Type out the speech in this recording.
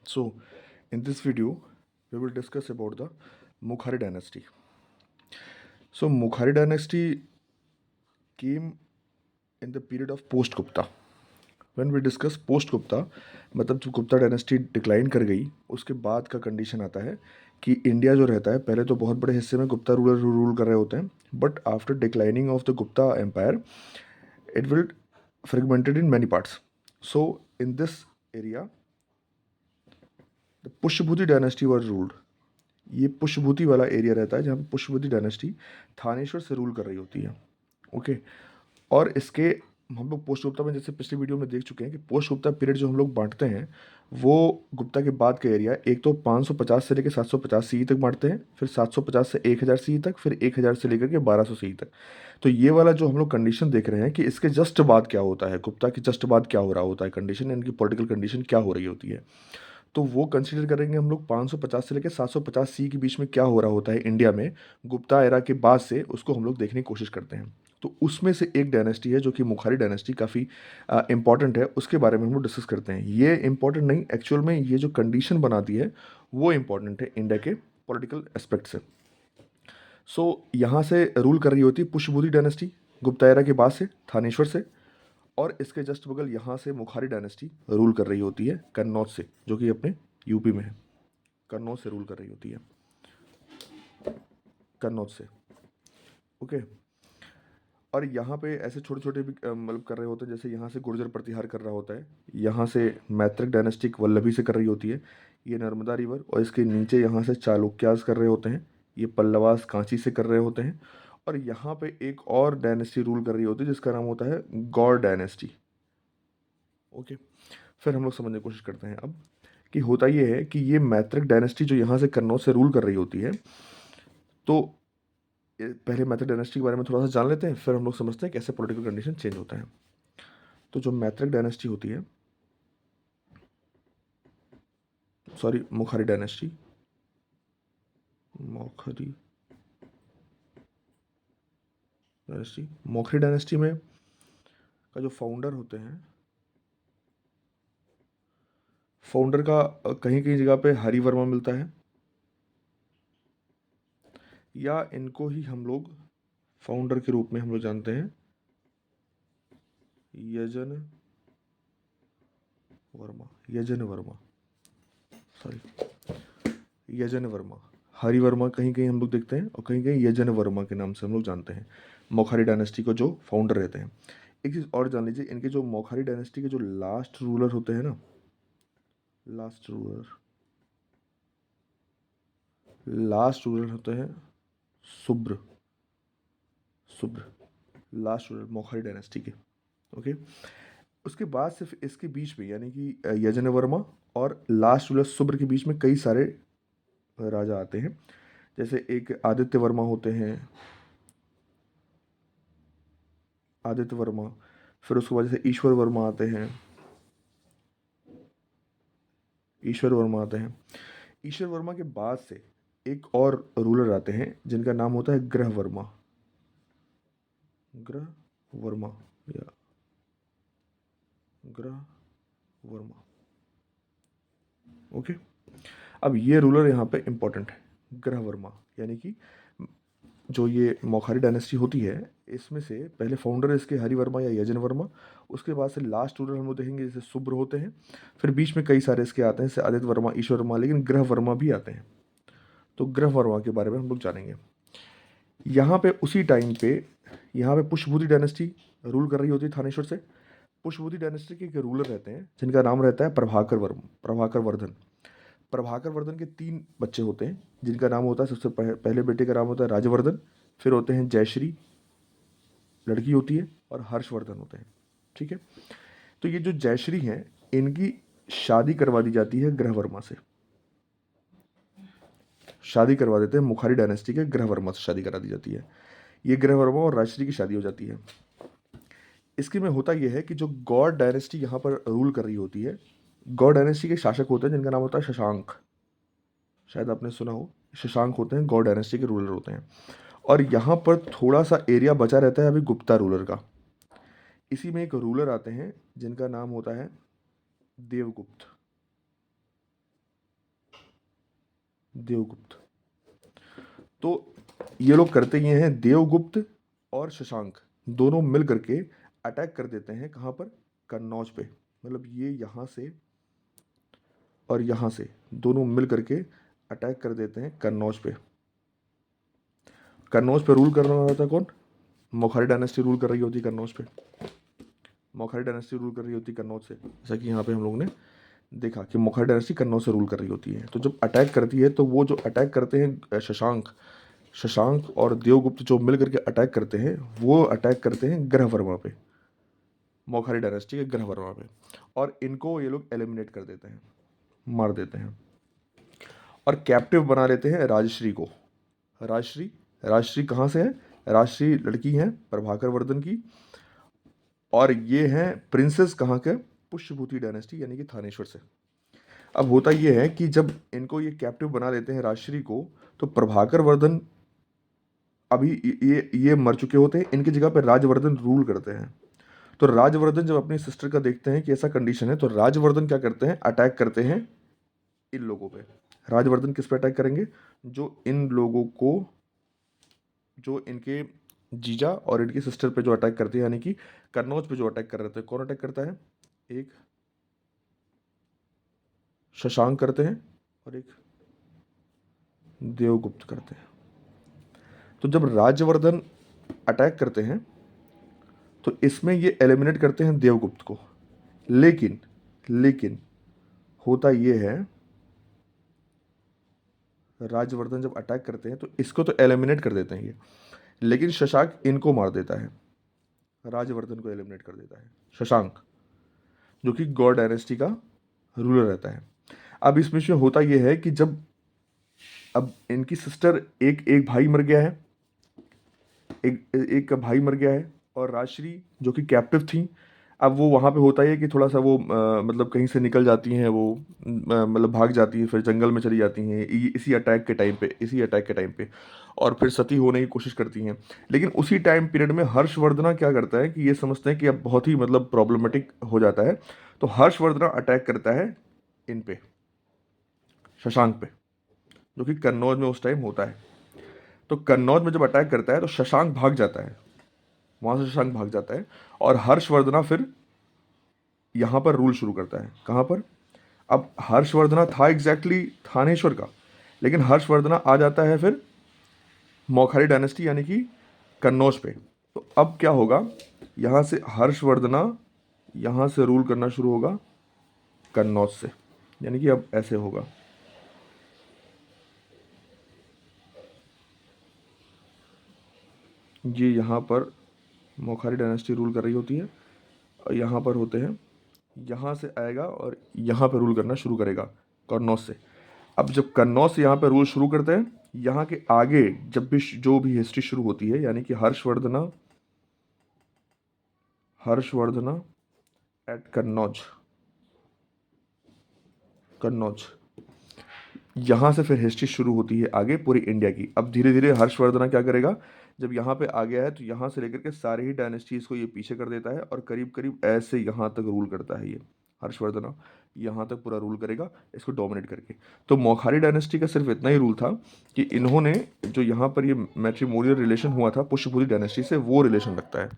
So, in this video, we will discuss about the Mukhari dynasty. So, Mukhari dynasty came in the period of post Gupta. When we discuss post Gupta, मतलब जब Gupta dynasty decline कर गई उसके बाद का condition आता है कि इंडिया जो रहता है पहले तो बहुत बड़े हिस्से में गुप्ता रूलर रूल कर रहे होते हैं, but after declining of the Gupta empire it will fragmented in many parts. So in this area, the Pushyabhuti dynasty was ruled. ये पुष्यभूति वाला एरिया रहता है जहाँ पे पुष्यभूति डायनेस्टी थानेश्वर से रूल कर रही होती है. ओके. और इसके हम लोग पोस्ट गुप्ता में जैसे पिछली वीडियो में देख चुके हैं कि पोस्ट गुप्ता पीरियड जो हम लोग बांटते हैं वो गुप्ता के बाद का एरिया एक तो 550 से लेकर 750 सी तक बांटते हैं, फिर 750 से 1000 सी तक, फिर 1000 से लेकर के 1200 सी तक. तो ये वाला जो हम लोग कंडीशन देख रहे हैं कि इसके जस्ट बाद क्या होता है, गुप्ता के जस्ट बाद क्या हो रहा होता है, कंडीशन इनकी पॉलिटिकल कंडीशन क्या हो रही होती है, तो वो कंसीडर करेंगे हम लोग 550 से लेकर 750 सी के बीच में क्या हो रहा होता है इंडिया में गुप्ता एरा के बाद से, उसको हम लोग देखने की कोशिश करते हैं. तो उसमें से एक डायनेस्टी है जो कि मुखारी डायनेस्टी, काफ़ी इंपॉर्टेंट है, उसके बारे में हम लोग डिस्कस करते हैं. ये इंपॉर्टेंट नहीं, एक्चुअल में ये जो कंडीशन बनाती है वो इंपॉर्टेंट है इंडिया के पॉलिटिकल एस्पेक्ट से. सो यहाँ से रूल कर रही होती है पुष्यभूति डायनेस्टी गुप्ता एरा के बाद से, थानेश्वर से. और इसके जस्ट बगल यहाँ से मुखारी डायनेस्टी रूल कर रही होती है कन्नौज से, जो कि अपने यूपी में है. कन्नौज से रूल कर रही होती है, कन्नौज से. ओके. और यहाँ पे ऐसे छोटे छोटे भी मतलब कर रहे होते हैं, जैसे यहाँ से गुर्जर प्रतिहार कर रहा होता है, यहाँ से मैत्रिक डायनेस्टिक वल्लभी से कर रही होती है, ये नर्मदा रिवर. और इसके नीचे यहाँ से चालुक्यास कर रहे होते हैं, ये पल्लवास कांची से कर रहे होते हैं. और यहाँ पे एक और डायनेस्टी रूल कर रही होती है जिसका नाम होता है गौड़ डायनेस्टी. ओके. फिर हम लोग समझने की कोशिश करते हैं अब कि होता ये है कि ये मैत्रिक डायनेस्टी जो यहाँ से कन्नौज से रूल कर रही होती है, तो पहले मैत्रिक डायनेस्टी के बारे में थोड़ा सा जान लेते हैं, फिर हम लोग समझते हैं कैसे पॉलिटिकल कंडीशन चेंज होता है. तो जो मैत्रिक डायनेस्टी होती है, सॉरी मुखारी dynasty, Maukhari dynasty, Maukhari dynasty में का जो फाउंडर होते हैं, फाउंडर का कहीं कहीं जगह पे हरि वर्मा मिलता है, या इनको ही हम लोग फाउंडर के रूप में हम लोग जानते हैं यजन वर्मा, यजन वर्मा, सॉरी यजन वर्मा. हरि वर्मा कहीं कहीं हम लोग देखते हैं और कहीं कहीं यजन वर्मा के नाम से हम लोग जानते हैं मोखारी डायनेस्टी को जो फाउंडर रहते हैं. एक चीज़ और जान लीजिए, इनके जो मोखारी डायनेस्टी के जो लास्ट रूलर होते हैं ना, लास्ट रूलर होते हैं शुभ्र, शुभ्र लास्ट रूलर मोखारी डायनेस्टी के. ओके. उसके बाद सिर्फ इसके बीच में यानी कि यजन वर्मा और लास्ट रूलर शुभ्र के बीच में कई सारे राजा आते हैं. जैसे एक आदित्य वर्मा होते हैं, आदित्य वर्मा. फिर उसके बाद जैसे ईश्वर वर्मा आते हैं, ईश्वर वर्मा आते हैं. ईश्वर वर्मा के बाद से एक और रूलर आते हैं जिनका नाम होता है ग्रह वर्मा, ग्रह वर्मा या ग्रह वर्मा. ओके. अब ये रूलर यहाँ पे इंपॉर्टेंट है, ग्रह वर्मा. यानी कि जो ये मौखारी डायनेस्टी होती है इसमें से पहले फाउंडर इसके हरि वर्मा या यजन वर्मा, उसके बाद से लास्ट रूलर हम लोग देखेंगे जैसे शुभ्र होते हैं, फिर बीच में कई सारे इसके आते हैं जैसे आदित्य वर्मा, ईश्वर वर्मा, लेकिन ग्रह वर्मा भी आते हैं. तो ग्रह वर्मा के बारे में हम लोग जानेंगे. यहाँ पे उसी टाइम पे यहाँ पे पुष्यभूति डायनेस्टी रूल कर रही होती है थानेश्वर से. पुष्यभूति डायनेस्टी के एक रूलर रहते हैं जिनका नाम रहता है प्रभाकर वर्मा, प्रभाकर वर्धन. प्रभाकर वर्धन के 3 बच्चे होते हैं जिनका नाम होता है, सबसे पहले बेटे का नाम होता है राजवर्धन, फिर होते हैं जयश्री लड़की होती है, और हर्षवर्धन होते हैं. ठीक है. तो ये जो जयश्री हैं इनकी शादी करवा दी जाती है ग्रह वर्मा से, शादी करवा देते हैं मुखारी डायनेस्टी के ग्रह वर्मा से शादी करा दी जाती है. ये ग्रह वर्मा और राजश्री की शादी हो जाती है. इसके में होता यह है कि जो गौड़ डायनेस्टी यहाँ पर रूल कर रही होती है, गौड़ डायनेस्टी के शासक होते हैं जिनका नाम होता है शशांक, शायद आपने सुना हो. शशांक होते हैं गौड़ डायनेस्टी के रूलर होते हैं. और यहाँ पर थोड़ा सा एरिया बचा रहता है अभी गुप्ता रूलर का. इसी में एक रूलर आते हैं जिनका नाम होता है देवगुप्त, देवगुप्त। तो ये लोग करते ये हैं, देवगुप्त और शशांक दोनों मिल करके अटैक कर देते हैं कहाँ पर, कन्नौज पे। मतलब ये यहाँ से और यहाँ से दोनों मिल करके अटैक कर देते हैं कन्नौज पे। कन्नौज पे रूल कर रहा होता है कौन, मोखारी डायनेस्टी रूल कर रही होती कन्नौज पे। मोखारी डायनेस्टी रूल कर रही होती कन्नौज से, जैसा कि यहाँ पे हम लोग ने देखा कि मोखारी डायनेस्टी कन्नौज से रूल कर रही होती है। तो जब अटैक करती है तो वो जो अटैक करते हैं शशांक और देवगुप्त जो मिल करके अटैक करते हैं, वो अटैक करते हैं ग्रहवर्मा पे, मोखारी डायनेस्टी के ग्रहवर्मा पे, और इनको ये लोग एलिमिनेट कर देते हैं, मार देते हैं, और कैप्टिव बना लेते हैं राजश्री को। राजश्री कहाँ से है, राजश्री लड़की है प्रभाकर वर्धन की, और ये हैं प्रिंसेस कहाँ के, पुष्यभूति डायनेस्टी यानी कि थानेश्वर से। अब होता ये है कि जब इनको ये कैप्टिव बना लेते हैं राजश्री को, तो प्रभाकर वर्धन अभी ये मर चुके होते हैं, इनकी जगह पर राजवर्धन रूल करते हैं। तो राजवर्धन जब अपनी सिस्टर का देखते हैं कि ऐसा कंडीशन है, तो राजवर्धन क्या करते हैं, अटैक करते हैं इन लोगों पे। राजवर्धन किस पे अटैक करेंगे, जो इन लोगों को, जो इनके जीजा और इनकी सिस्टर पे जो अटैक करते हैं, यानी कि कन्नौज पे जो अटैक कर रहे थे, कौन अटैक करता है, एक शशांक करते हैं और एक देवगुप्त करते हैं। तो जब राजवर्धन अटैक करते हैं तो इसमें ये एलिमिनेट करते हैं देवगुप्त को, लेकिन होता ये है, राजवर्धन जब अटैक करते हैं तो इसको तो एलिमिनेट कर देते हैं ये, लेकिन शशांक इनको मार देता है, राजवर्धन को एलिमिनेट कर देता है शशांक, जो कि गौड़ डायनेस्टी का रूलर रहता है। अब इसमें से होता यह है कि जब अब इनकी सिस्टर, एक भाई मर गया है, एक भाई मर गया है, और राजश्री जो कि कैप्टिव थी, अब वो वहाँ पे होता है कि थोड़ा सा वो मतलब कहीं से निकल जाती हैं, वो मतलब भाग जाती हैं, फिर जंगल में चली जाती हैं इसी अटैक के टाइम पे, और फिर सती होने की कोशिश करती हैं। लेकिन उसी टाइम पीरियड में हर्षवर्धना क्या करता है कि ये समझते हैं कि अब बहुत ही मतलब प्रॉब्लमेटिक हो जाता है, तो हर्षवर्धना अटैक करता है इन पे, शशांक पे, जो कि कन्नौज में उस टाइम होता है। तो कन्नौज में जब अटैक करता है तो शशांक भाग जाता है, वहाँ से शशांक भाग जाता है, और हर्षवर्धना फिर यहाँ पर रूल शुरू करता है। कहाँ पर, अब हर्षवर्धना था एग्जैक्टली थानेश्वर का, लेकिन हर्षवर्धना आ जाता है फिर मौखारी डायनेस्टी यानी कि कन्नौज पे। तो अब क्या होगा, यहाँ से हर्षवर्धना यहाँ से रूल करना शुरू होगा कन्नौज से, यानी कि अब ऐसे होगा, ये यहाँ पर मौखारी डायनेस्टी रूल कर रही होती है, और यहाँ पर होते हैं, यहाँ से आएगा और यहाँ पे रूल करना शुरू करेगा कन्नौज से। अब जब कन्नौज से यहाँ पे रूल शुरू करते हैं, यहाँ के आगे जब भी जो भी हिस्ट्री शुरू होती है, यानी कि हर्षवर्धना एट कन्नौज, यहाँ से फिर हिस्ट्री शुरू होती है आगे पूरी इंडिया की। अब धीरे धीरे हर्षवर्धना क्या करेगा, जब यहाँ पे आ गया है तो यहाँ से लेकर के सारे ही डायनेस्टीज को ये पीछे कर देता है, और करीब करीब ऐसे यहाँ तक रूल करता है ये हर्षवर्धना, यहाँ तक पूरा रूल करेगा इसको डोमिनेट करके। तो मौखारी डायनेस्टी का सिर्फ इतना ही रूल था कि इन्होंने जो यहाँ पर ये मैट्रिमोनियल रिलेशन हुआ था पुष्यभूति डायनेस्टी से, वो रिलेशन रखता है।